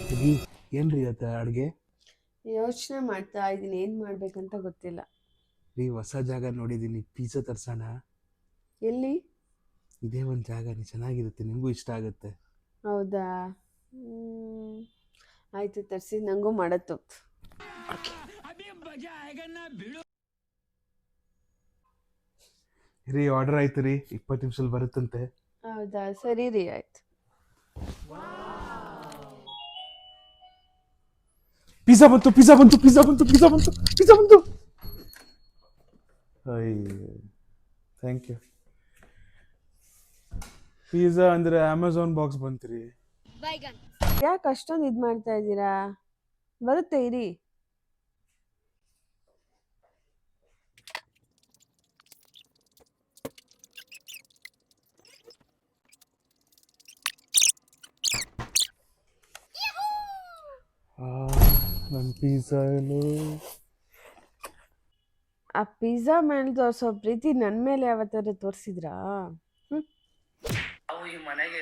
ರೀ ಏನ್ರಿ ಇವತ್ತು ಅಡುಗೆ? ಯೋಚನೆ ಮಾಡ್ತಾ ಇದ್ದೀನಿ ಏನು ಮಾಡ್ಬೇಕಂತ ಗೊತ್ತಿಲ್ಲ. ರೀ ಹೊಸ ಜಾಗ ನೋಡಿದ್ದೀನಿ, ಪಿಜ್ಜಾ ತರ್ಸೋಣ. ಎಲ್ಲಿ? ಇದೇ ಒಂದು ಜಾಗ ರೀ, ಚೆನ್ನಾಗಿರುತ್ತೆ, ನಿಮಗೂ ಇಷ್ಟ ಆಗುತ್ತೆ. ಹೌದಾ? ಆಯಿತು ತರಿಸಿ, ನನಗೂ ಮಾಡತ್ತು. ರೀ ಆರ್ಡರ್ ಆಯ್ತು ರೀ, 20 ನಿಮಿಷದಲ್ಲಿ ಬರುತ್ತಂತೆ. ಹೌದಾ, ಸರಿ ರೀ, ಆಯ್ತು. ಪಿಜ್ಜಾ ಬಂತು ಪಿಜ್ಜಾ ಬಂತು ಪಿಜ್ಜಾ ಬಂತು ಪಿಜ್ಜಾ ಬಂತು ಪಿಜ್ಜಾ ಬಂತು. ಅಯ್ಯೋ ಥ್ಯಾಂಕ್ ಯು. ಪಿಜ್ಜಾ ಅಂದರೆ ಅಮೆಝಾನ್ ಬಾಕ್ಸ್ ಬಂತು ರೀ. ಯಾಕೆ ಅಷ್ಟೊಂದು ಇದು ಮಾಡ್ತಾ ಇದ್ದೀರಾ? ಬರುತ್ತೆ ಇರಿ. ನನ್ನ ಪಿಜ್ಜಾ ಏನು? ಆ ಪಿಜ್ಜಾ ಮೇಲೆ ತೋರಿಸೋ ಪ್ರೀತಿ ನನ್ನ ಮೇಲೆ ಯಾವತ್ತಾದ್ರೂ ತೋರಿಸಿದ್ರಾ? ಅವು ಈ ಮನೆಗೆ